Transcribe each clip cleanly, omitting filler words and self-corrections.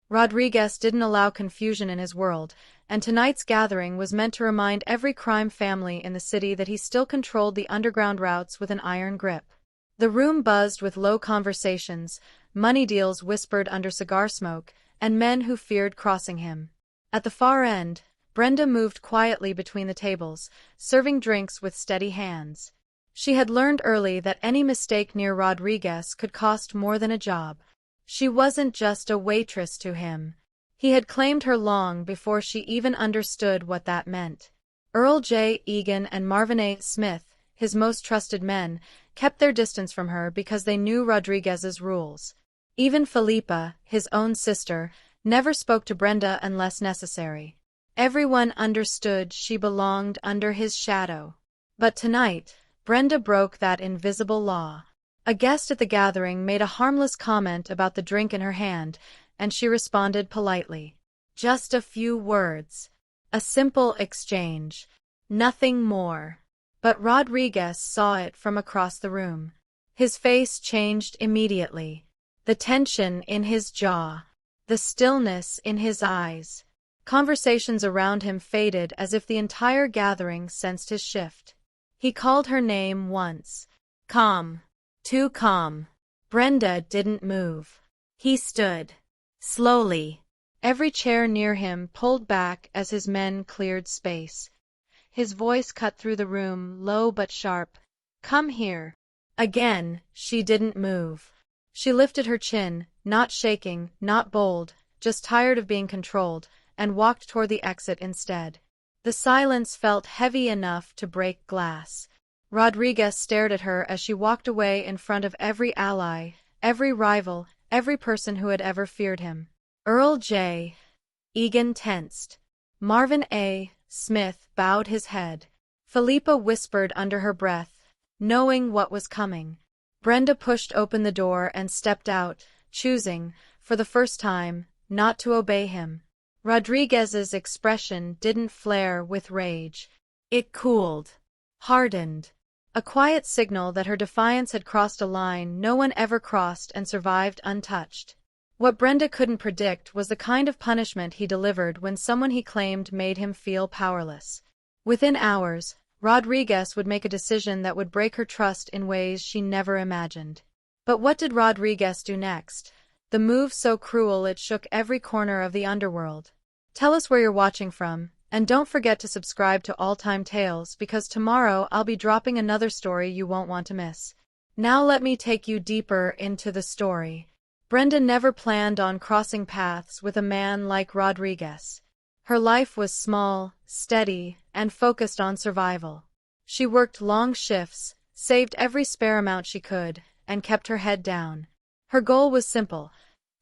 Rodriguez didn't allow confusion in his world, and tonight's gathering was meant to remind every crime family in the city that he still controlled the underground routes with an iron grip. The room buzzed with low conversations, money deals whispered under cigar smoke, and men who feared crossing him. At the far end, Brenda moved quietly between the tables, serving drinks with steady hands. She had learned early that any mistake near Rodriguez could cost more than a job. She wasn't just a waitress to him. He had claimed her long before she even understood what that meant. Earl J. Egan and Marvin A. Smith, his most trusted men, kept their distance from her because they knew Rodriguez's rules. Even Felipa, his own sister, never spoke to Brenda unless necessary. Everyone understood she belonged under his shadow. But tonight, Brenda broke that invisible law. A guest at the gathering made a harmless comment about the drink in her hand, and she responded politely. Just a few words. A simple exchange. Nothing more. But Rodriguez saw it from across the room. His face changed immediately. The tension in his jaw. The stillness in his eyes. Conversations around him faded as if the entire gathering sensed his shift. He called her name once. Calm. Too calm. Brenda didn't move. He stood. Slowly. Every chair near him pulled back as his men cleared space. His voice cut through the room, low but sharp. Come here. Again, she didn't move. She lifted her chin, not shaking, not bold, just tired of being controlled, and walked toward the exit instead. The silence felt heavy enough to break glass. Rodriguez stared at her as she walked away in front of every ally, every rival, every person who had ever feared him. Earl J. Egan tensed. Marvin A. Smith bowed his head. Felipa whispered under her breath, knowing what was coming. Brenda pushed open the door and stepped out, choosing, for the first time, not to obey him. Rodriguez's expression didn't flare with rage. It cooled. Hardened. A quiet signal that her defiance had crossed a line no one ever crossed and survived untouched. What Brenda couldn't predict was the kind of punishment he delivered when someone he claimed made him feel powerless. Within hours, Rodriguez would make a decision that would break her trust in ways she never imagined. But what did Rodriguez do next? The move so cruel it shook every corner of the underworld. Tell us where you're watching from, and don't forget to subscribe to All Time Tales because tomorrow I'll be dropping another story you won't want to miss. Now let me take you deeper into the story. Brenda never planned on crossing paths with a man like Rodriguez. Her life was small, steady, and focused on survival. She worked long shifts, saved every spare amount she could, and kept her head down. Her goal was simple: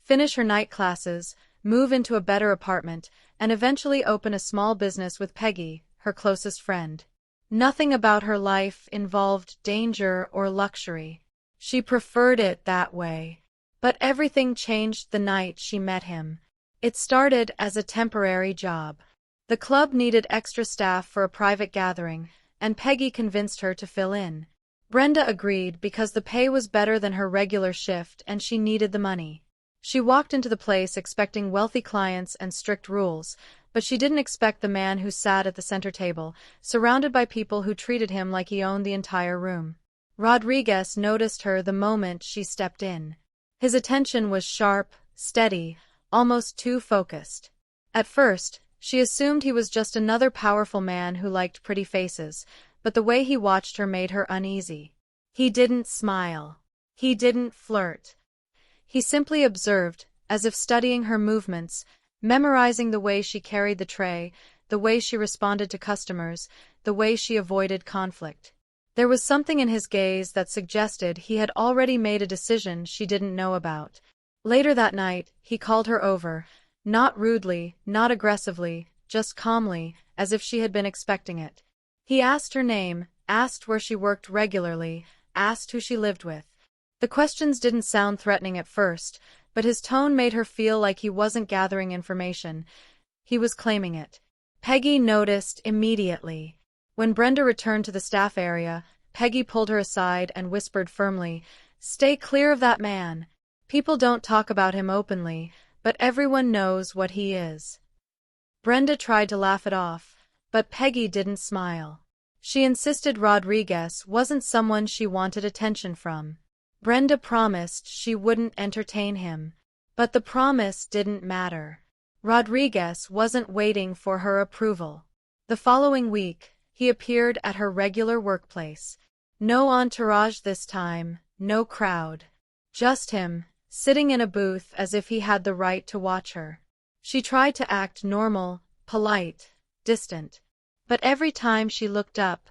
finish her night classes, move into a better apartment, and eventually open a small business with Peggy, her closest friend. Nothing about her life involved danger or luxury. She preferred it that way. But everything changed the night she met him. It started as a temporary job. The club needed extra staff for a private gathering, and Peggy convinced her to fill in. Brenda agreed because the pay was better than her regular shift and she needed the money. She walked into the place expecting wealthy clients and strict rules, but she didn't expect the man who sat at the center table, surrounded by people who treated him like he owned the entire room. Rodriguez noticed her the moment she stepped in. His attention was sharp, steady, almost too focused. At first, she assumed he was just another powerful man who liked pretty faces, but the way he watched her made her uneasy. He didn't smile. He didn't flirt. He simply observed, as if studying her movements, memorizing the way she carried the tray, the way she responded to customers, the way she avoided conflict. There was something in his gaze that suggested he had already made a decision she didn't know about. Later that night, he called her over, not rudely, not aggressively, just calmly, as if she had been expecting it. He asked her name, asked where she worked regularly, asked who she lived with. The questions didn't sound threatening at first, but his tone made her feel like he wasn't gathering information. He was claiming it. Peggy noticed immediately. When Brenda returned to the staff area, Peggy pulled her aside and whispered firmly, "Stay clear of that man. People don't talk about him openly, but everyone knows what he is." Brenda tried to laugh it off, but Peggy didn't smile. She insisted Rodriguez wasn't someone she wanted attention from. Brenda promised she wouldn't entertain him, but the promise didn't matter. Rodriguez wasn't waiting for her approval. The following week, he appeared at her regular workplace. No entourage this time, no crowd. Just him, sitting in a booth as if he had the right to watch her. She tried to act normal, polite, distant. But every time she looked up,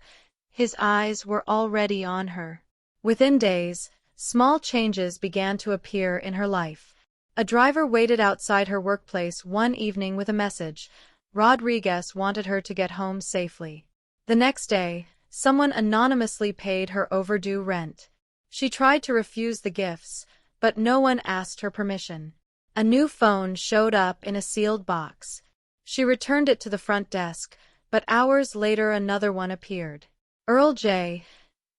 his eyes were already on her. Within days, small changes began to appear in her life. A driver waited outside her workplace one evening with a message. Rodriguez wanted her to get home safely. The next day, someone anonymously paid her overdue rent. She tried to refuse the gifts, but no one asked her permission. A new phone showed up in a sealed box. She returned it to the front desk, but hours later another one appeared. Earl J.,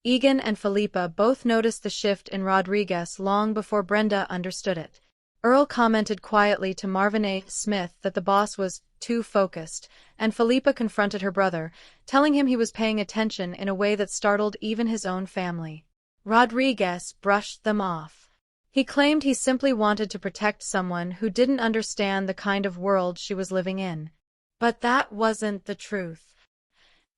Egan and Felipa both noticed the shift in Rodriguez long before Brenda understood it. Earl commented quietly to Marvin A. Smith that the boss was too focused, and Felipa confronted her brother, telling him he was paying attention in a way that startled even his own family. Rodriguez brushed them off. He claimed he simply wanted to protect someone who didn't understand the kind of world she was living in. But that wasn't the truth.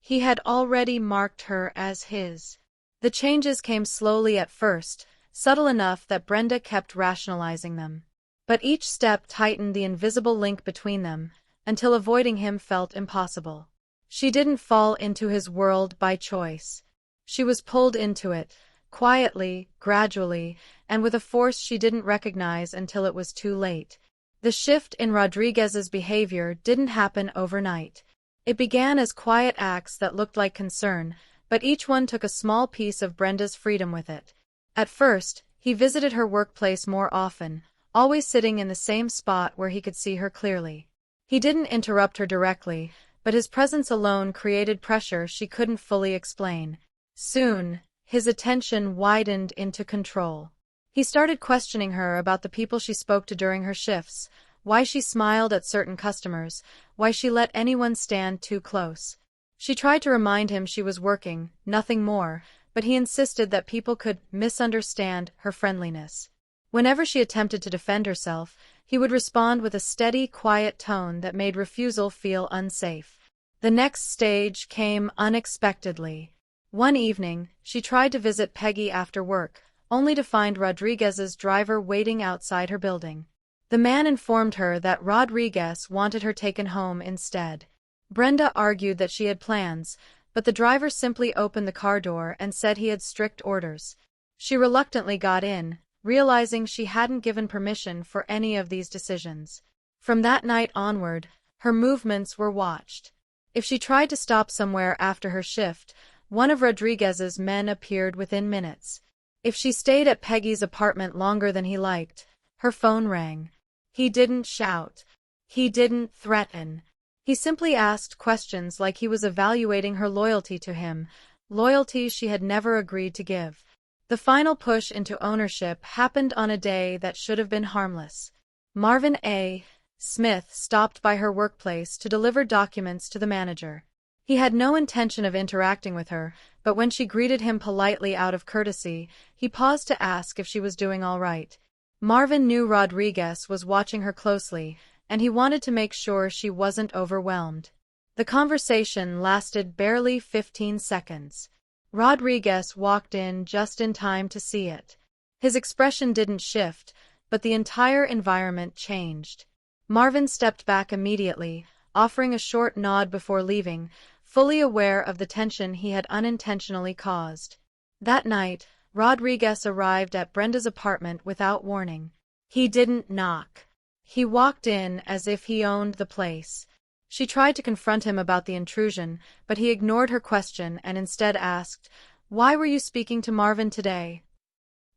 He had already marked her as his. The changes came slowly at first, subtle enough that Brenda kept rationalizing them. But each step tightened the invisible link between them, until avoiding him felt impossible. She didn't fall into his world by choice. She was pulled into it, quietly, gradually, and with a force she didn't recognize until it was too late. The shift in Rodriguez's behavior didn't happen overnight. It began as quiet acts that looked like concern, but each one took a small piece of Brenda's freedom with it. At first, he visited her workplace more often, always sitting in the same spot where he could see her clearly. He didn't interrupt her directly, but his presence alone created pressure she couldn't fully explain. Soon, his attention widened into control. He started questioning her about the people she spoke to during her shifts, why she smiled at certain customers, why she let anyone stand too close. She tried to remind him she was working, nothing more, but he insisted that people could misunderstand her friendliness. Whenever she attempted to defend herself, he would respond with a steady, quiet tone that made refusal feel unsafe. The next stage came unexpectedly. One evening, she tried to visit Peggy after work, only to find Rodriguez's driver waiting outside her building. The man informed her that Rodriguez wanted her taken home instead. Brenda argued that she had plans, but the driver simply opened the car door and said he had strict orders. She reluctantly got in, realizing she hadn't given permission for any of these decisions. From that night onward, her movements were watched. If she tried to stop somewhere after her shift, one of Rodriguez's men appeared within minutes. If she stayed at Peggy's apartment longer than he liked, her phone rang. He didn't shout. He didn't threaten. He simply asked questions like he was evaluating her loyalty to him, loyalty she had never agreed to give. The final push into ownership happened on a day that should have been harmless. Marvin A. Smith stopped by her workplace to deliver documents to the manager. He had no intention of interacting with her, but when she greeted him politely out of courtesy, he paused to ask if she was doing all right. Marvin knew Rodriguez was watching her closely, and he wanted to make sure she wasn't overwhelmed. The conversation lasted barely 15 seconds. Rodriguez walked in just in time to see it. His expression didn't shift, but the entire environment changed. Marvin stepped back immediately, offering a short nod before leaving, fully aware of the tension he had unintentionally caused. That night, Rodriguez arrived at Brenda's apartment without warning. He didn't knock. He walked in as if he owned the place. She tried to confront him about the intrusion, but he ignored her question and instead asked, "Why were you speaking to Marvin today?"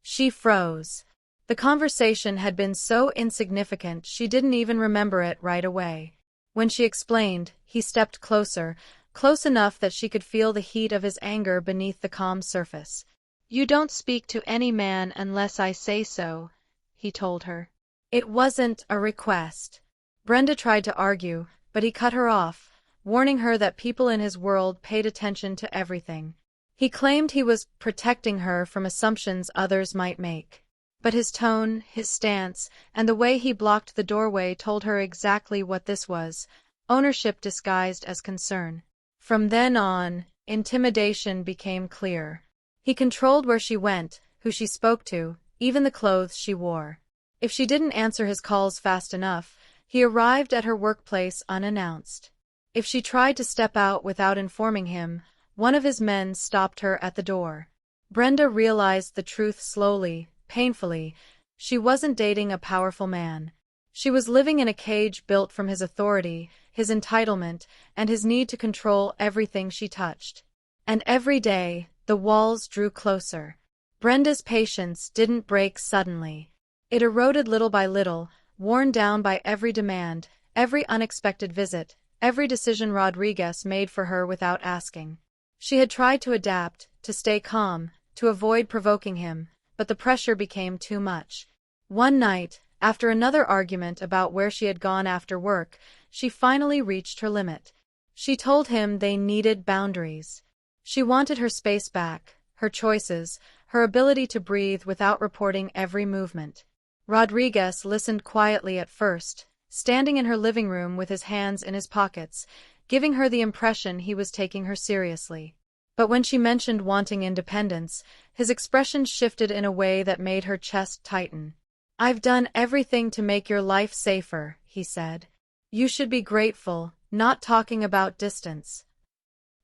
She froze. The conversation had been so insignificant she didn't even remember it right away. When she explained, he stepped closer, close enough that she could feel the heat of his anger beneath the calm surface. "You don't speak to any man unless I say so," he told her. It wasn't a request. Brenda tried to argue, but he cut her off, warning her that people in his world paid attention to everything. He claimed he was protecting her from assumptions others might make. But his tone, his stance, and the way he blocked the doorway told her exactly what this was: ownership disguised as concern. From then on, intimidation became clear. He controlled where she went, who she spoke to, even the clothes she wore. If she didn't answer his calls fast enough, he arrived at her workplace unannounced. If she tried to step out without informing him, one of his men stopped her at the door. Brenda realized the truth slowly, painfully. She wasn't dating a powerful man. She was living in a cage built from his authority, his entitlement, and his need to control everything she touched. And every day, the walls drew closer. Brenda's patience didn't break suddenly. It eroded little by little, worn down by every demand, every unexpected visit, every decision Rodriguez made for her without asking. She had tried to adapt, to stay calm, to avoid provoking him, but the pressure became too much. One night, after another argument about where she had gone after work, she finally reached her limit. She told him they needed boundaries. She wanted her space back, her choices, her ability to breathe without reporting every movement. Rodriguez listened quietly at first, standing in her living room with his hands in his pockets, giving her the impression he was taking her seriously. But when she mentioned wanting independence, his expression shifted in a way that made her chest tighten. "I've done everything to make your life safer," he said. "You should be grateful, not talking about distance."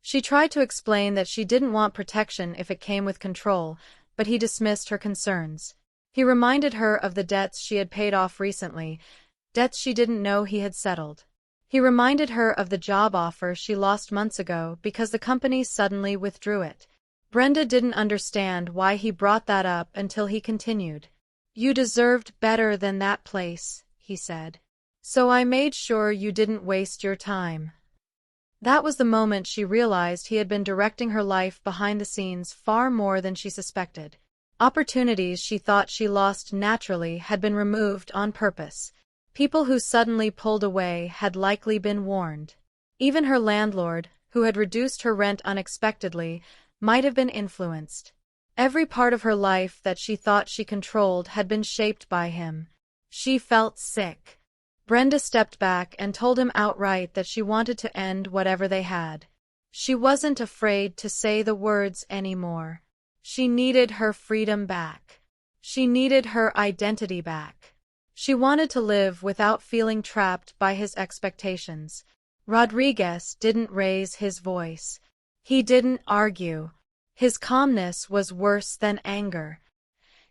She tried to explain that she didn't want protection if it came with control, but he dismissed her concerns. He reminded her of the debts she had paid off recently, debts she didn't know he had settled. He reminded her of the job offer she lost months ago because the company suddenly withdrew it. Brenda didn't understand why he brought that up until he continued. "You deserved better than that place," he said. "So I made sure you didn't waste your time." That was the moment she realized he had been directing her life behind the scenes far more than she suspected. Opportunities she thought she lost naturally had been removed on purpose. People who suddenly pulled away had likely been warned. Even her landlord, who had reduced her rent unexpectedly, might have been influenced. Every part of her life that she thought she controlled had been shaped by him. She felt sick. Brenda stepped back and told him outright that she wanted to end whatever they had. She wasn't afraid to say the words anymore. She needed her freedom back. She needed her identity back. She wanted to live without feeling trapped by his expectations. Rodriguez didn't raise his voice. He didn't argue. His calmness was worse than anger.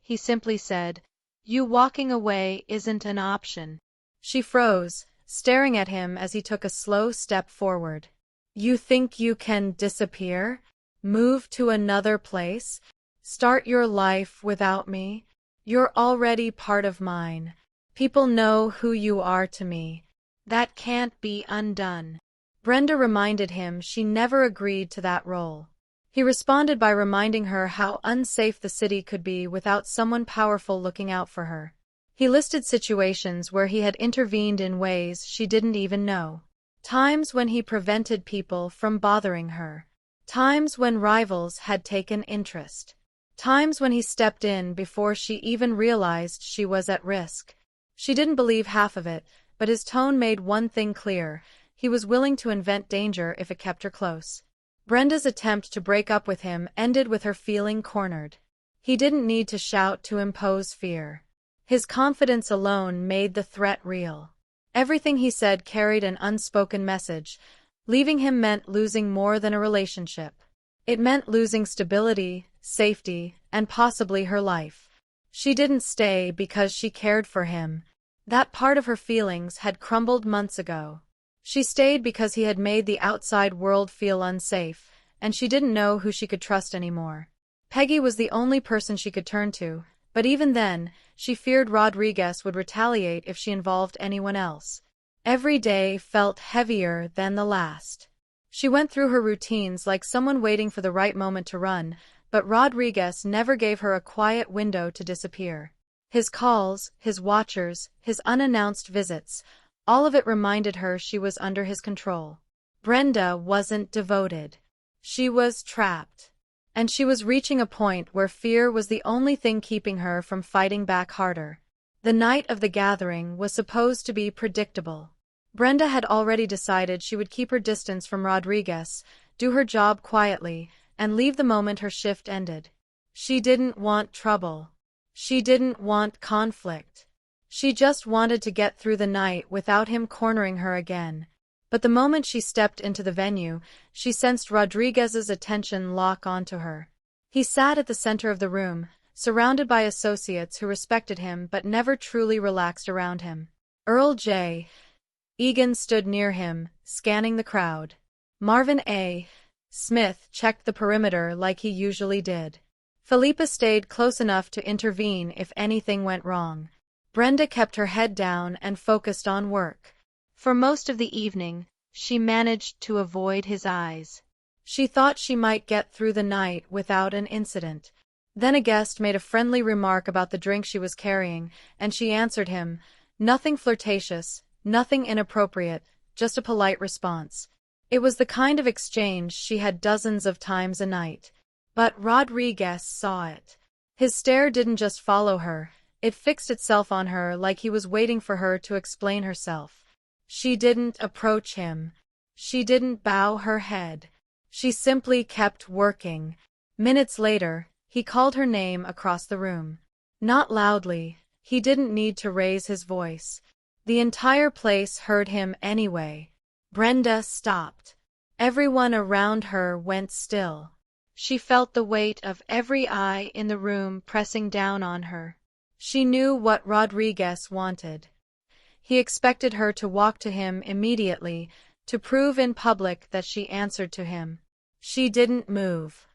He simply said, "You walking away isn't an option." She froze, staring at him as he took a slow step forward. "You think you can disappear? Move to another place? Start your life without me? You're already part of mine. People know who you are to me. That can't be undone." Brenda reminded him she never agreed to that role. He responded by reminding her how unsafe the city could be without someone powerful looking out for her. He listed situations where he had intervened in ways she didn't even know. Times when he prevented people from bothering her. Times when rivals had taken interest. Times when he stepped in before she even realized she was at risk. She didn't believe half of it, but his tone made one thing clear: he was willing to invent danger if it kept her close. Brenda's attempt to break up with him ended with her feeling cornered. He didn't need to shout to impose fear. His confidence alone made the threat real. Everything he said carried an unspoken message. Leaving him meant losing more than a relationship. It meant losing stability, safety, and possibly her life. She didn't stay because she cared for him. That part of her feelings had crumbled months ago. She stayed because he had made the outside world feel unsafe, and she didn't know who she could trust anymore. Peggy was the only person she could turn to, but even then, she feared Rodriguez would retaliate if she involved anyone else. Every day felt heavier than the last. She went through her routines like someone waiting for the right moment to run, but Rodriguez never gave her a quiet window to disappear. His calls, his watchers, his unannounced visits, all of it reminded her she was under his control. Brenda wasn't devoted. She was trapped. And she was reaching a point where fear was the only thing keeping her from fighting back harder. The night of the gathering was supposed to be predictable. Brenda had already decided she would keep her distance from Rodriguez, do her job quietly, and leave the moment her shift ended. She didn't want trouble. She didn't want conflict. She just wanted to get through the night without him cornering her again. But the moment she stepped into the venue, she sensed Rodriguez's attention lock onto her. He sat at the center of the room, surrounded by associates who respected him but never truly relaxed around him. Earl J. Egan stood near him, scanning the crowd. Marvin A. Smith checked the perimeter like he usually did. Philippa stayed close enough to intervene if anything went wrong. Brenda kept her head down and focused on work. For most of the evening, she managed to avoid his eyes. She thought she might get through the night without an incident. Then a guest made a friendly remark about the drink she was carrying, and she answered him. Nothing flirtatious, nothing inappropriate, just a polite response. It was the kind of exchange she had dozens of times a night. But Rodriguez saw it. His stare didn't just follow her, it fixed itself on her like he was waiting for her to explain herself. She didn't approach him. She didn't bow her head. She simply kept working. Minutes later, he called her name across the room. Not loudly. He didn't need to raise his voice. The entire place heard him anyway. Brenda stopped. Everyone around her went still. She felt the weight of every eye in the room pressing down on her. She knew what Rodriguez wanted. He expected her to walk to him immediately, to prove in public that she answered to him. She didn't move.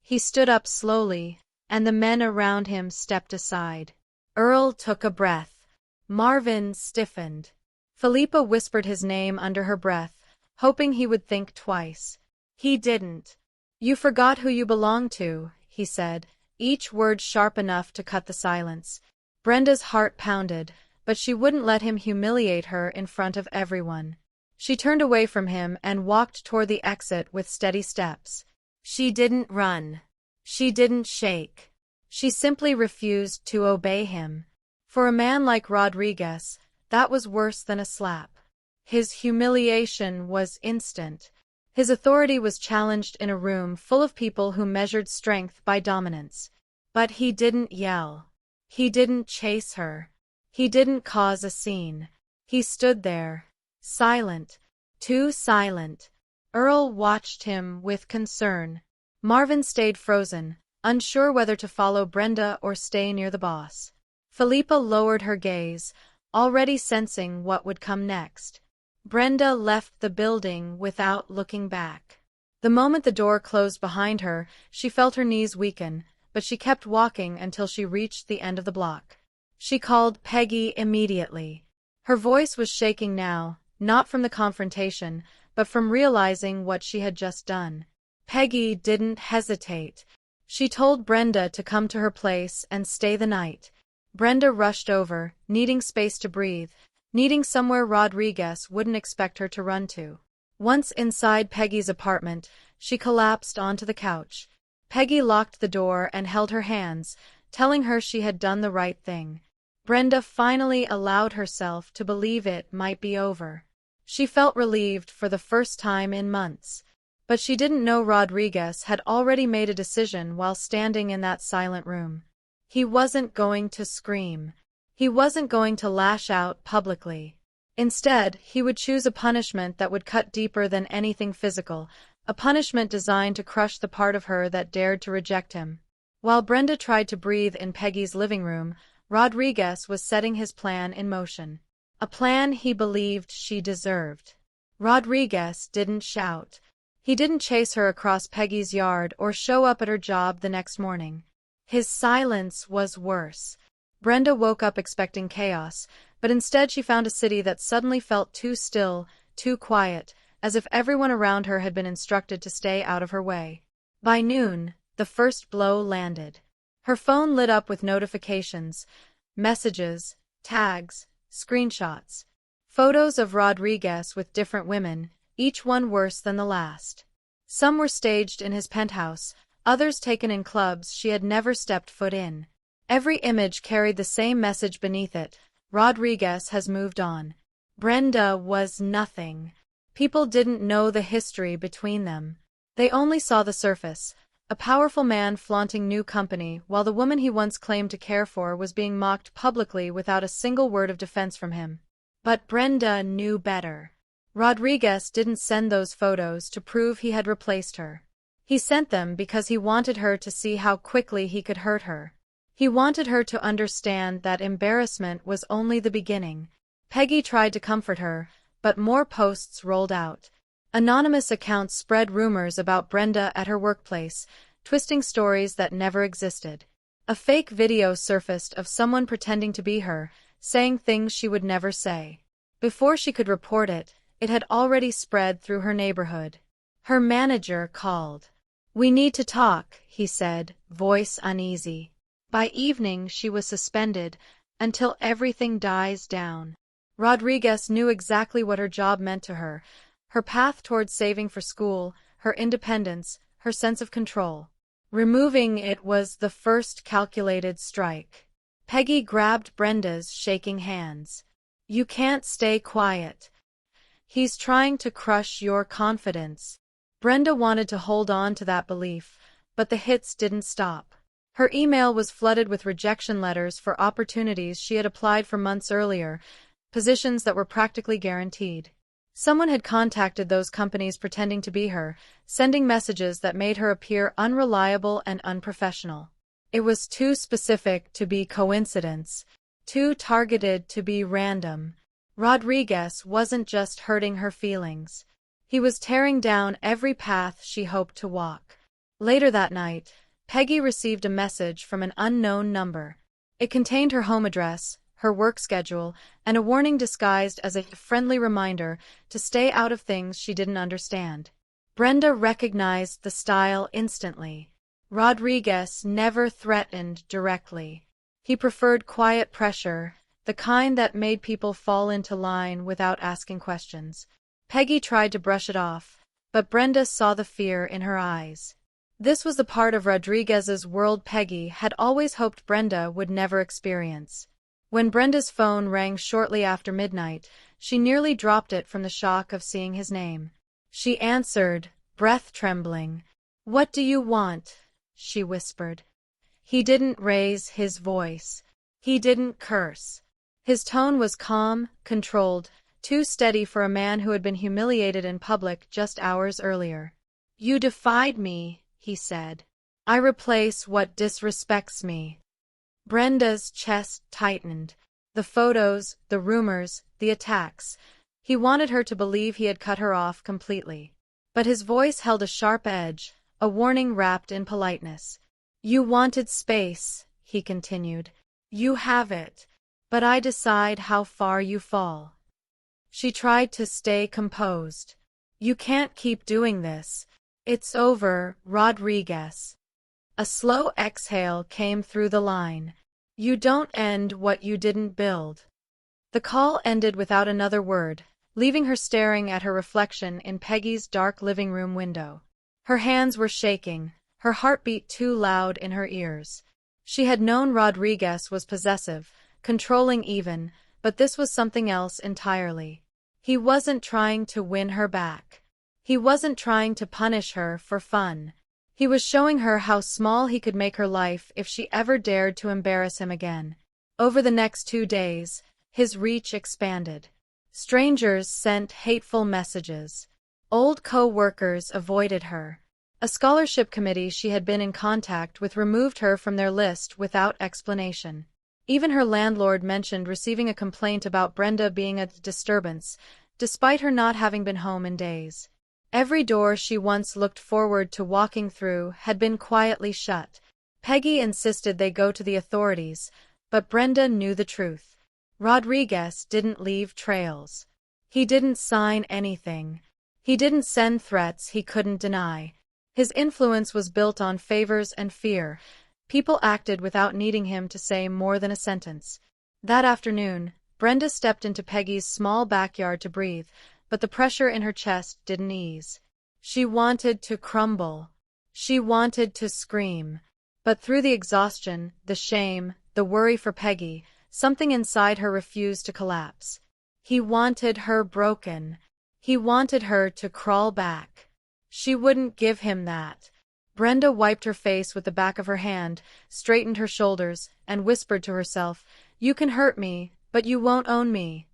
He stood up slowly, and the men around him stepped aside. Earl took a breath. Marvin stiffened. Philippa whispered his name under her breath, hoping he would think twice. He didn't. You forgot who you belong to, he said, each word sharp enough to cut the silence. Brenda's heart pounded, but she wouldn't let him humiliate her in front of everyone. She turned away from him and walked toward the exit with steady steps. She didn't run. She didn't shake. She simply refused to obey him. For a man like Rodriguez, that was worse than a slap. His humiliation was instant. His authority was challenged in a room full of people who measured strength by dominance. But he didn't yell. He didn't chase her. He didn't cause a scene. He stood there, silent, too silent. Earl watched him with concern. Marvin stayed frozen, unsure whether to follow Brenda or stay near the boss. Philippa lowered her gaze, already sensing what would come next. Brenda left the building without looking back. The moment the door closed behind her, she felt her knees weaken, but she kept walking until she reached the end of the block. She called Peggy immediately. Her voice was shaking now, not from the confrontation, but from realizing what she had just done. Peggy didn't hesitate. She told Brenda to come to her place and stay the night. Brenda rushed over, needing space to breathe, needing somewhere Rodriguez wouldn't expect her to run to. Once inside Peggy's apartment, she collapsed onto the couch. Peggy locked the door and held her hands, telling her she had done the right thing. Brenda finally allowed herself to believe it might be over. She felt relieved for the first time in months. But she didn't know Rodriguez had already made a decision while standing in that silent room. He wasn't going to scream. He wasn't going to lash out publicly. Instead, he would choose a punishment that would cut deeper than anything physical, a punishment designed to crush the part of her that dared to reject him. While Brenda tried to breathe in Peggy's living room, Rodriguez was setting his plan in motion. A plan he believed she deserved. Rodriguez didn't shout. He didn't chase her across Peggy's yard or show up at her job the next morning. His silence was worse. Brenda woke up expecting chaos, but instead she found a city that suddenly felt too still, too quiet, as if everyone around her had been instructed to stay out of her way. By noon, the first blow landed. Her phone lit up with notifications, messages, tags, screenshots. Photos of Rodriguez with different women, each one worse than the last. Some were staged in his penthouse, others taken in clubs she had never stepped foot in. Every image carried the same message beneath it: Rodriguez has moved on. Brenda was nothing. People didn't know the history between them. They only saw the surface: a powerful man flaunting new company while the woman he once claimed to care for was being mocked publicly without a single word of defense from him. But Brenda knew better. Rodriguez didn't send those photos to prove he had replaced her. He sent them because he wanted her to see how quickly he could hurt her. He wanted her to understand that embarrassment was only the beginning. Peggy tried to comfort her, but more posts rolled out. Anonymous accounts spread rumors about Brenda at her workplace, twisting stories that never existed. A fake video surfaced of someone pretending to be her, saying things she would never say. Before she could report it, it had already spread through her neighborhood. Her manager called. "We need to talk," he said, voice uneasy. By evening she was suspended, until everything dies down. Rodriguez knew exactly what her job meant to her: her path towards saving for school, her independence, her sense of control. Removing it was the first calculated strike. Peggy grabbed Brenda's shaking hands. "You can't stay quiet. He's trying to crush your confidence." Brenda wanted to hold on to that belief, but the hits didn't stop. Her email was flooded with rejection letters for opportunities she had applied for months earlier, positions that were practically guaranteed. Someone had contacted those companies pretending to be her, sending messages that made her appear unreliable and unprofessional. It was too specific to be coincidence, too targeted to be random. Rodriguez wasn't just hurting her feelings. He was tearing down every path she hoped to walk. Later that night, Peggy received a message from an unknown number. It contained her home address, her work schedule, and a warning disguised as a friendly reminder to stay out of things she didn't understand. Brenda recognized the style instantly. Rodriguez never threatened directly. He preferred quiet pressure, the kind that made people fall into line without asking questions. Peggy tried to brush it off, but Brenda saw the fear in her eyes. This was the part of Rodriguez's world Peggy had always hoped Brenda would never experience. When Brenda's phone rang shortly after midnight, she nearly dropped it from the shock of seeing his name. She answered, breath trembling. "What do you want?" she whispered. He didn't raise his voice. He didn't curse. His tone was calm, controlled, too steady for a man who had been humiliated in public just hours earlier. "You defied me," he said. "I replace what disrespects me." Brenda's chest tightened. The photos, the rumors, the attacks. He wanted her to believe he had cut her off completely. But his voice held a sharp edge, a warning wrapped in politeness. "You wanted space," he continued. "You have it. But I decide how far you fall." She tried to stay composed. "You can't keep doing this. It's over, Rodriguez." A slow exhale came through the line. "You don't end what you didn't build." The call ended without another word, leaving her staring at her reflection in Peggy's dark living room window. Her hands were shaking, her heart beat too loud in her ears. She had known Rodriguez was possessive, controlling even, but this was something else entirely. He wasn't trying to win her back. He wasn't trying to punish her for fun. He was showing her how small he could make her life if she ever dared to embarrass him again. Over the next 2 days, his reach expanded. Strangers sent hateful messages. Old co-workers avoided her. A scholarship committee she had been in contact with removed her from their list without explanation. Even her landlord mentioned receiving a complaint about Brenda being a disturbance, despite her not having been home in days. Every door she once looked forward to walking through had been quietly shut. Peggy insisted they go to the authorities, but Brenda knew the truth. Rodriguez didn't leave trails. He didn't sign anything. He didn't send threats he couldn't deny. His influence was built on favors and fear. People acted without needing him to say more than a sentence. That afternoon, Brenda stepped into Peggy's small backyard to breathe, but the pressure in her chest didn't ease. She wanted to crumble. She wanted to scream. But through the exhaustion, the shame, the worry for Peggy, something inside her refused to collapse. He wanted her broken. He wanted her to crawl back. She wouldn't give him that. Brenda wiped her face with the back of her hand, straightened her shoulders, and whispered to herself, "You can hurt me, but you won't own me."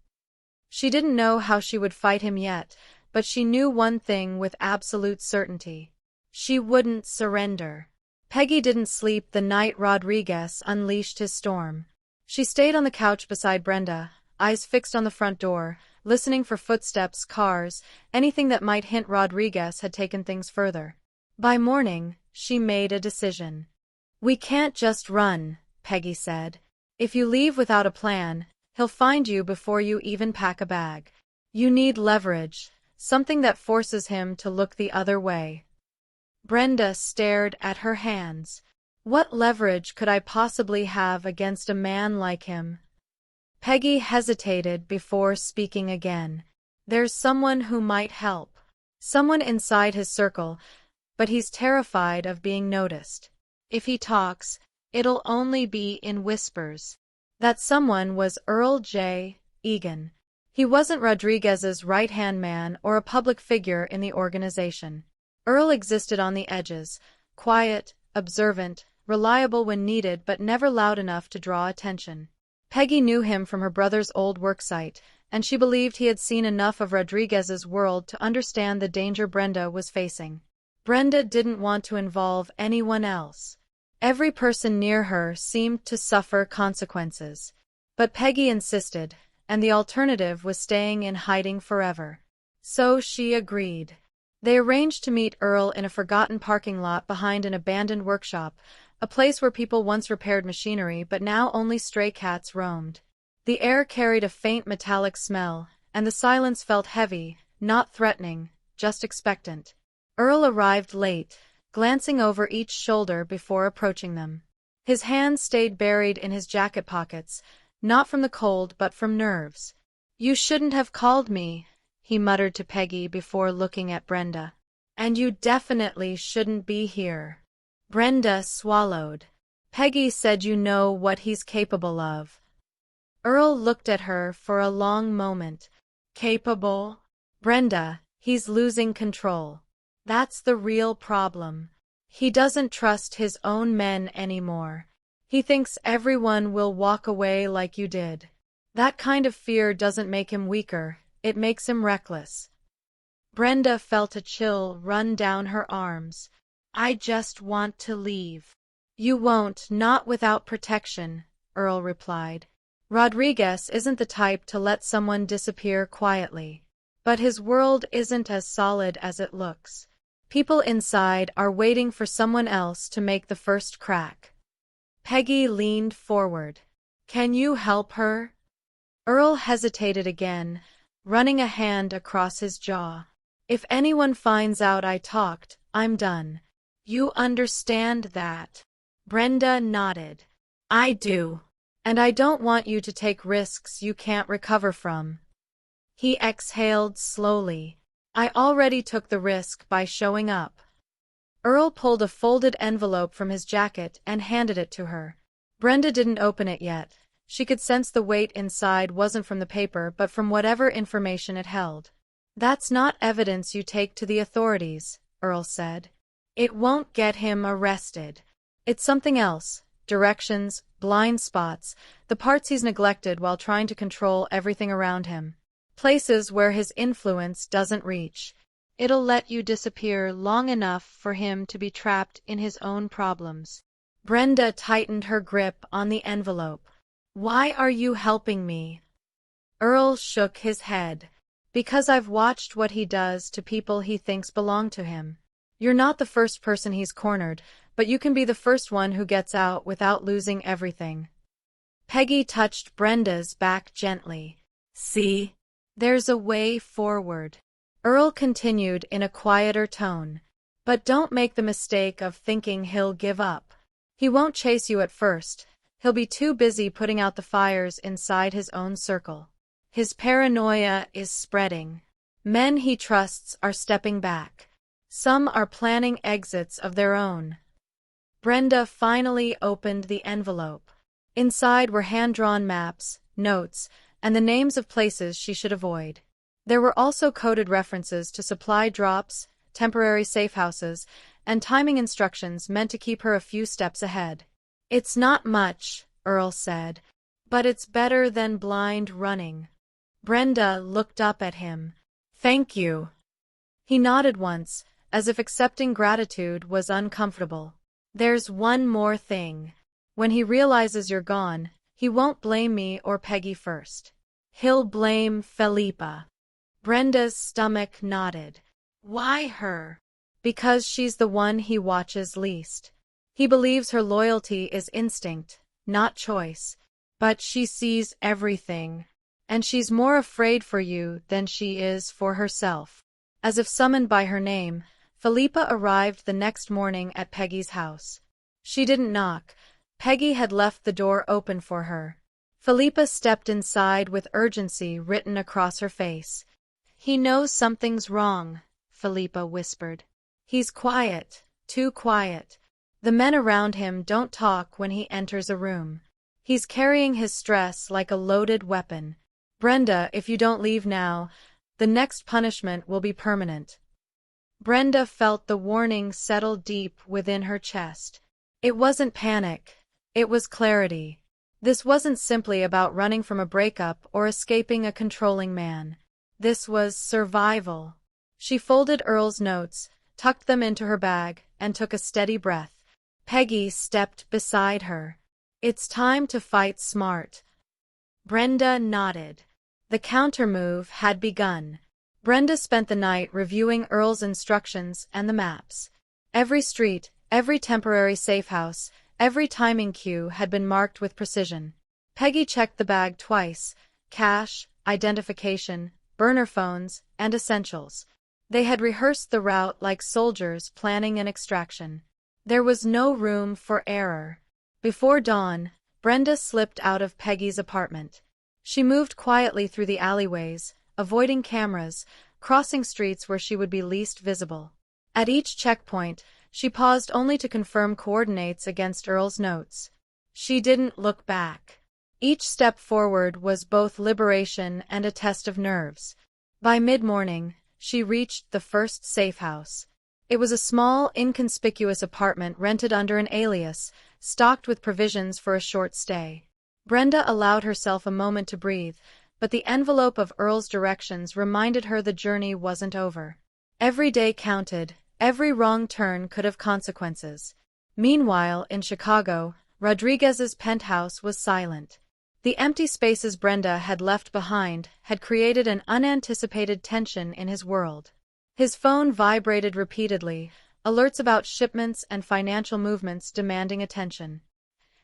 She didn't know how she would fight him yet, but she knew one thing with absolute certainty. She wouldn't surrender. Peggy didn't sleep the night Rodriguez unleashed his storm. She stayed on the couch beside Brenda, eyes fixed on the front door, listening for footsteps, cars, anything that might hint Rodriguez had taken things further. By morning, she made a decision. "We can't just run," Peggy said. "If you leave without a plan, he'll find you before you even pack a bag. You need leverage, something that forces him to look the other way." Brenda stared at her hands. What leverage could I possibly have against a man like him? Peggy hesitated before speaking again. "There's someone who might help. Someone inside his circle, but he's terrified of being noticed. If he talks, it'll only be in whispers." That someone was Earl J. Egan. He wasn't Rodriguez's right-hand man or a public figure in the organization. Earl existed on the edges, quiet, observant, reliable when needed but never loud enough to draw attention. Peggy knew him from her brother's old worksite, and she believed he had seen enough of Rodriguez's world to understand the danger Brenda was facing. Brenda didn't want to involve anyone else. Every person near her seemed to suffer consequences. But Peggy insisted, and the alternative was staying in hiding forever. So she agreed. They arranged to meet Earl in a forgotten parking lot behind an abandoned workshop, a place where people once repaired machinery but now only stray cats roamed. The air carried a faint metallic smell, and the silence felt heavy, not threatening, just expectant. Earl arrived late, glancing over each shoulder before approaching them. His hands stayed buried in his jacket pockets, not from the cold but from nerves. "You shouldn't have called me," he muttered to Peggy before looking at Brenda. "And you definitely shouldn't be here." Brenda swallowed. "Peggy said you know what he's capable of." Earl looked at her for a long moment. "Capable?" "Brenda, he's losing control. That's the real problem. He doesn't trust his own men anymore. He thinks everyone will walk away like you did. That kind of fear doesn't make him weaker, it makes him reckless." Brenda felt a chill run down her arms. "I just want to leave." "You won't, not without protection," Earl replied. "Rodriguez isn't the type to let someone disappear quietly. But his world isn't as solid as it looks. People inside are waiting for someone else to make the first crack." Peggy leaned forward. "Can you help her?" Earl hesitated again, running a hand across his jaw. "If anyone finds out I talked, I'm done. You understand that?" Brenda nodded. "I do. And I don't want you to take risks you can't recover from." He exhaled slowly. "I already took the risk by showing up." Earl pulled a folded envelope from his jacket and handed it to her. Brenda didn't open it yet. She could sense the weight inside wasn't from the paper but from whatever information it held. "That's not evidence you take to the authorities," Earl said. "It won't get him arrested. It's something else. Directions, blind spots, the parts he's neglected while trying to control everything around him. Places where his influence doesn't reach. It'll let you disappear long enough for him to be trapped in his own problems." Brenda tightened her grip on the envelope. "Why are you helping me?" Earl shook his head. "Because I've watched what he does to people he thinks belong to him. You're not the first person he's cornered, but you can be the first one who gets out without losing everything." Peggy touched Brenda's back gently. "See? There's a way forward." Earl continued in a quieter tone. "But don't make the mistake of thinking he'll give up. He won't chase you at first. He'll be too busy putting out the fires inside his own circle. His paranoia is spreading. Men he trusts are stepping back. Some are planning exits of their own. Brenda finally opened the envelope. Inside were hand-drawn maps, notes, and the names of places she should avoid. There were also coded references to supply drops, temporary safe houses, and timing instructions meant to keep her a few steps ahead. "It's not much," Earl said, "but it's better than blind running." Brenda looked up at him. "Thank you." He nodded once, as if accepting gratitude was uncomfortable. "There's one more thing. When he realizes you're gone, he won't blame me or Peggy first. He'll blame Felipa." Brenda's stomach knotted. "Why her?" "Because she's the one he watches least. He believes her loyalty is instinct, not choice. But she sees everything. And she's more afraid for you than she is for herself." As if summoned by her name, Felipa arrived the next morning at Peggy's house. She didn't knock. Peggy had left the door open for her. Felipa stepped inside with urgency written across her face. "He knows something's wrong," Felipa whispered. "He's quiet, too quiet. The men around him don't talk when he enters a room. He's carrying his stress like a loaded weapon. Brenda, if you don't leave now, the next punishment will be permanent." Brenda felt the warning settle deep within her chest. It wasn't panic. It was clarity. This wasn't simply about running from a breakup or escaping a controlling man. This was survival. She folded Earl's notes, tucked them into her bag, and took a steady breath. Peggy stepped beside her. "It's time to fight smart." Brenda nodded. The countermove had begun. Brenda spent the night reviewing Earl's instructions and the maps. Every street, every temporary safe house, every timing cue had been marked with precision. Peggy checked the bag twice: cash, identification, burner phones, and essentials. They had rehearsed the route like soldiers planning an extraction. There was no room for error. Before dawn, Brenda slipped out of Peggy's apartment. She moved quietly through the alleyways, avoiding cameras, crossing streets where she would be least visible. At each checkpoint, she paused only to confirm coordinates against Earl's notes. She didn't look back. Each step forward was both liberation and a test of nerves. By mid-morning, she reached the first safe house. It was a small, inconspicuous apartment rented under an alias, stocked with provisions for a short stay. Brenda allowed herself a moment to breathe, but the envelope of Earl's directions reminded her the journey wasn't over. Every day counted, every wrong turn could have consequences. Meanwhile, in Chicago, Rodriguez's penthouse was silent. The empty spaces Brenda had left behind had created an unanticipated tension in his world. His phone vibrated repeatedly, alerts about shipments and financial movements demanding attention.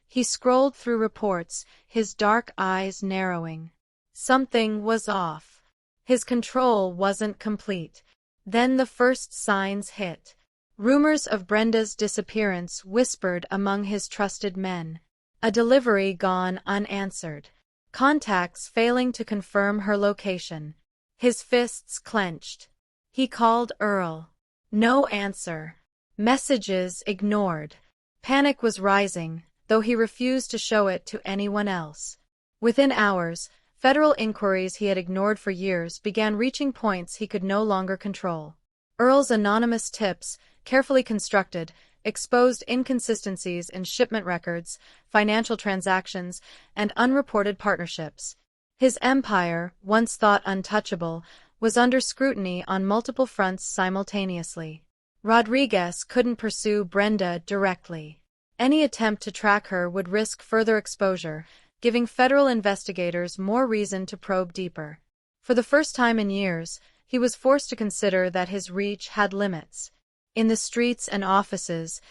He scrolled through reports, his dark eyes narrowing. Something was off. His control wasn't complete. Then the first signs hit. Rumors of Brenda's disappearance whispered among his trusted men. A delivery gone unanswered. Contacts failing to confirm her location. His fists clenched. He called Earl. No answer. Messages ignored. Panic was rising, though he refused to show it to anyone else. Within hours, federal inquiries he had ignored for years began reaching points he could no longer control. Earl's anonymous tips, carefully constructed, exposed inconsistencies in shipment records, financial transactions, and unreported partnerships. His empire, once thought untouchable, was under scrutiny on multiple fronts simultaneously. Rodriguez couldn't pursue Brenda directly. Any attempt to track her would risk further exposure, giving federal investigators more reason to probe deeper. For the first time in years, he was forced to consider that his reach had limits. In the streets and offices,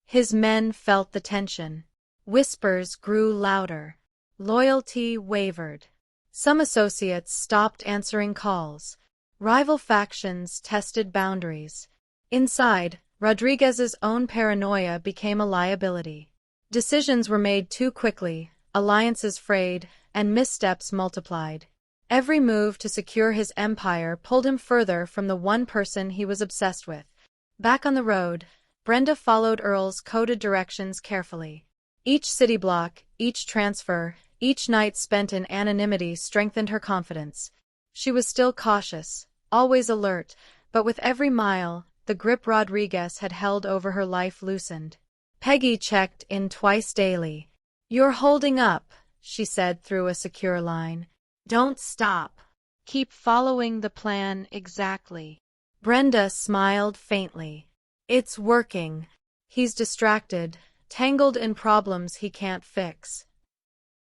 his men felt the tension. Whispers grew louder. Loyalty wavered. Some associates stopped answering calls. Rival factions tested boundaries. Inside, Rodriguez's own paranoia became a liability. Decisions were made too quickly, alliances frayed, and missteps multiplied. Every move to secure his empire pulled him further from the one person he was obsessed with. Back on the road, Brenda followed Earl's coded directions carefully. Each city block, each transfer, each night spent in anonymity strengthened her confidence. She was still cautious, always alert, but with every mile, the grip Rodriguez had held over her life loosened. Peggy checked in twice daily. "You're holding up," she said through a secure line. "Don't stop. Keep following the plan exactly." Brenda smiled faintly. "It's working. He's distracted, tangled in problems he can't fix."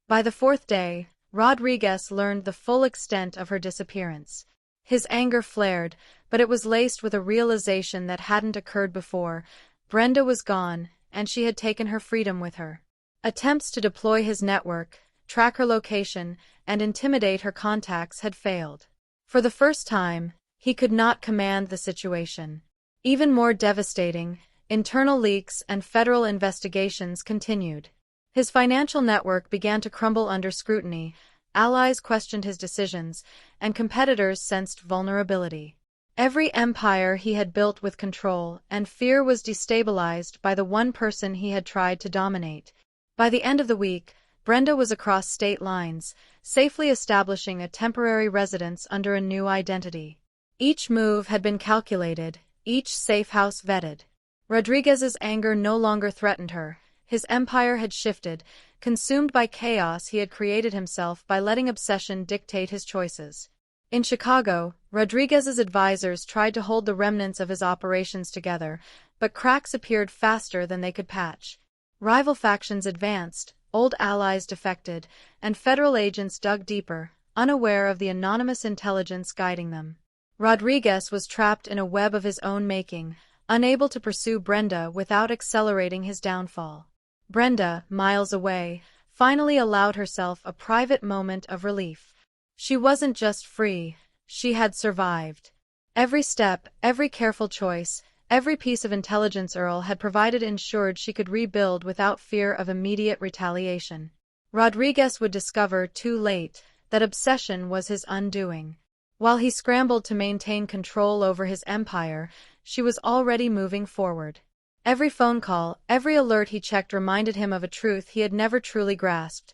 By the fourth day, Rodriguez learned the full extent of her disappearance. His anger flared, but it was laced with a realization that hadn't occurred before. Brenda was gone, and she had taken her freedom with her. Attempts to deploy his network, track her location, and intimidate her contacts had failed. For the first time, he could not command the situation. Even more devastating, internal leaks and federal investigations continued. His financial network began to crumble under scrutiny, allies questioned his decisions, and competitors sensed vulnerability. Every empire he had built with control and fear was destabilized by the one person he had tried to dominate. By the end of the week, Brenda was across state lines, safely establishing a temporary residence under a new identity. Each move had been calculated, each safe house vetted. Rodriguez's anger no longer threatened her. His empire had shifted, consumed by chaos he had created himself by letting obsession dictate his choices. In Chicago, Rodriguez's advisors tried to hold the remnants of his operations together, but cracks appeared faster than they could patch. Rival factions advanced, old allies defected, and federal agents dug deeper, unaware of the anonymous intelligence guiding them. Rodriguez was trapped in a web of his own making, unable to pursue Brenda without accelerating his downfall. Brenda, miles away, finally allowed herself a private moment of relief. She wasn't just free, she had survived. Every step, every careful choice, every piece of intelligence Earl had provided ensured she could rebuild without fear of immediate retaliation. Rodriguez would discover too late that obsession was his undoing. While he scrambled to maintain control over his empire, she was already moving forward. Every phone call, every alert he checked reminded him of a truth he had never truly grasped.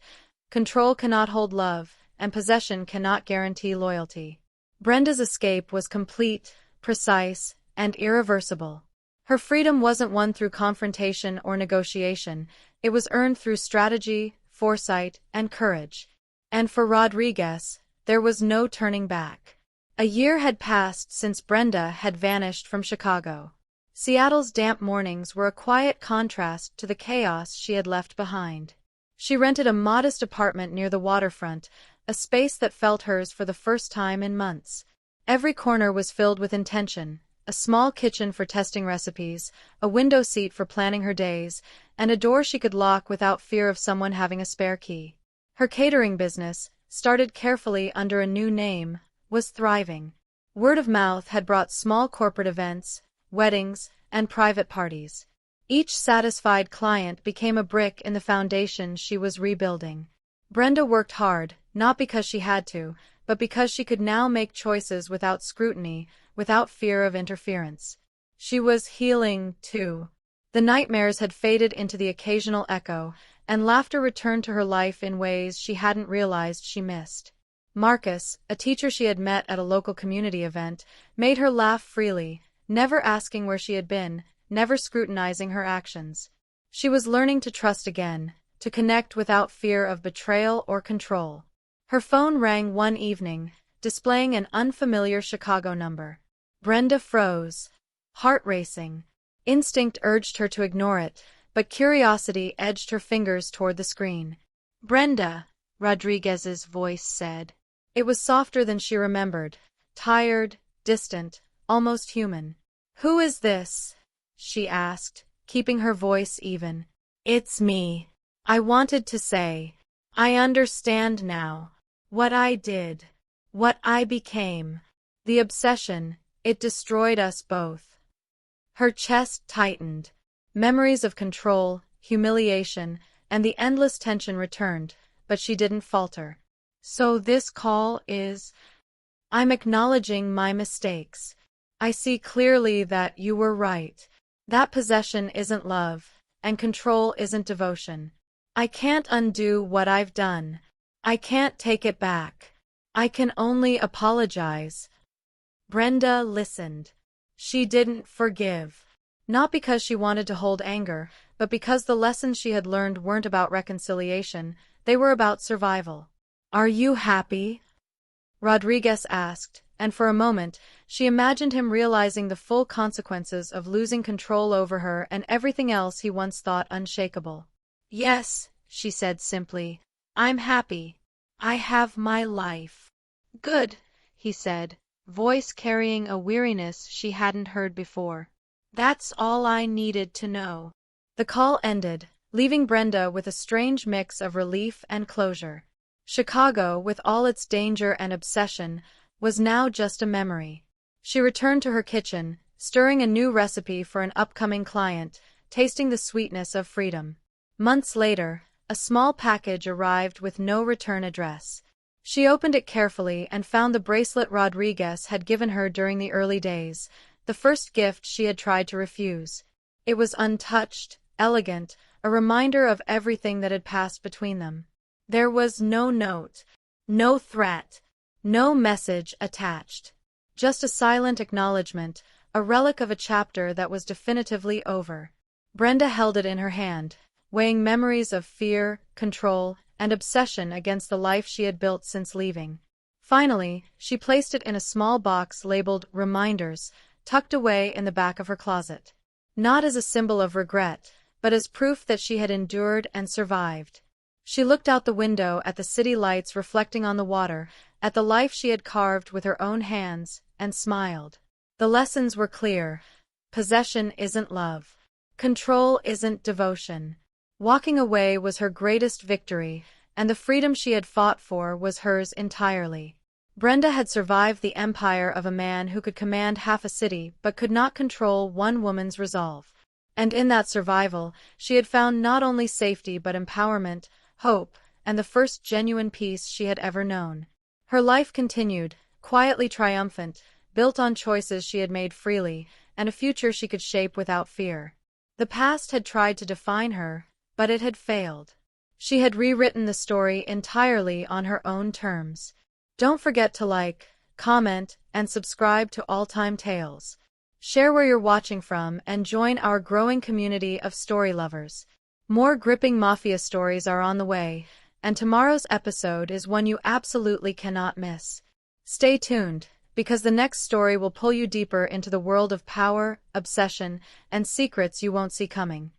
Control cannot hold love, and possession cannot guarantee loyalty. Brenda's escape was complete, precise, and irreversible. Her freedom wasn't won through confrontation or negotiation, it was earned through strategy, foresight, and courage. And for Rodriguez, there was no turning back. A year had passed since Brenda had vanished from Chicago. Seattle's damp mornings were a quiet contrast to the chaos she had left behind. She rented a modest apartment near the waterfront, a space that felt hers for the first time in months. Every corner was filled with intention, a small kitchen for testing recipes, a window seat for planning her days, and a door she could lock without fear of someone having a spare key. Her catering business, started carefully under a new name, was thriving. Word of mouth had brought small corporate events, weddings, and private parties. Each satisfied client became a brick in the foundation she was rebuilding. Brenda worked hard, not because she had to, but because she could now make choices without scrutiny, without fear of interference. She was healing, too. The nightmares had faded into the occasional echo, and laughter returned to her life in ways she hadn't realized she missed. Marcus, a teacher she had met at a local community event, made her laugh freely, never asking where she had been, never scrutinizing her actions. She was learning to trust again, to connect without fear of betrayal or control. Her phone rang one evening, displaying an unfamiliar Chicago number. Brenda froze, heart racing. Instinct urged her to ignore it, but curiosity edged her fingers toward the screen. "Brenda," Rodriguez's voice said. It was softer than she remembered, tired, distant, almost human. "Who is this?" she asked, keeping her voice even. "It's me. I wanted to say, I understand now. What I did. What I became. The obsession, it destroyed us both." Her chest tightened. Memories of control, humiliation, and the endless tension returned, but she didn't falter. So this call is… I'm acknowledging my mistakes. I see clearly that you were right. That possession isn't love, and control isn't devotion. I can't undo what I've done. I can't take it back. I can only apologize. Brenda listened. She didn't forgive. Not because she wanted to hold anger, but because the lessons she had learned weren't about reconciliation, they were about survival. Are you happy? Rodriguez asked, and for a moment, she imagined him realizing the full consequences of losing control over her and everything else he once thought unshakable. Yes, she said simply. I'm happy. I have my life. Good, he said, voice carrying a weariness she hadn't heard before. That's all I needed to know. The call ended, leaving Brenda with a strange mix of relief and closure. Chicago, with all its danger and obsession, was now just a memory. She returned to her kitchen, stirring a new recipe for an upcoming client, tasting the sweetness of freedom. Months later, a small package arrived with no return address. She opened it carefully and found the bracelet Rodriguez had given her during the early days, the first gift she had tried to refuse. It was untouched, elegant, a reminder of everything that had passed between them. There was no note, no threat, no message attached. Just a silent acknowledgement, a relic of a chapter that was definitively over. Brenda held it in her hand, weighing memories of fear, control, and obsession against the life she had built since leaving. Finally, she placed it in a small box labeled Reminders, tucked away in the back of her closet. Not as a symbol of regret, but as proof that she had endured and survived. She looked out the window at the city lights reflecting on the water, at the life she had carved with her own hands, and smiled. The lessons were clear. Possession isn't love. Control isn't devotion. Walking away was her greatest victory, and the freedom she had fought for was hers entirely. Brenda had survived the empire of a man who could command half a city but could not control one woman's resolve. And in that survival, she had found not only safety but empowerment, hope, and the first genuine peace she had ever known. Her life continued, quietly triumphant, built on choices she had made freely, and a future she could shape without fear. The past had tried to define her, but it had failed. She had rewritten the story entirely on her own terms. Don't forget to like, comment, and subscribe to All Time Tales. Share where you're watching from and join our growing community of story lovers. More gripping mafia stories are on the way, and tomorrow's episode is one you absolutely cannot miss. Stay tuned, because the next story will pull you deeper into the world of power, obsession, and secrets you won't see coming.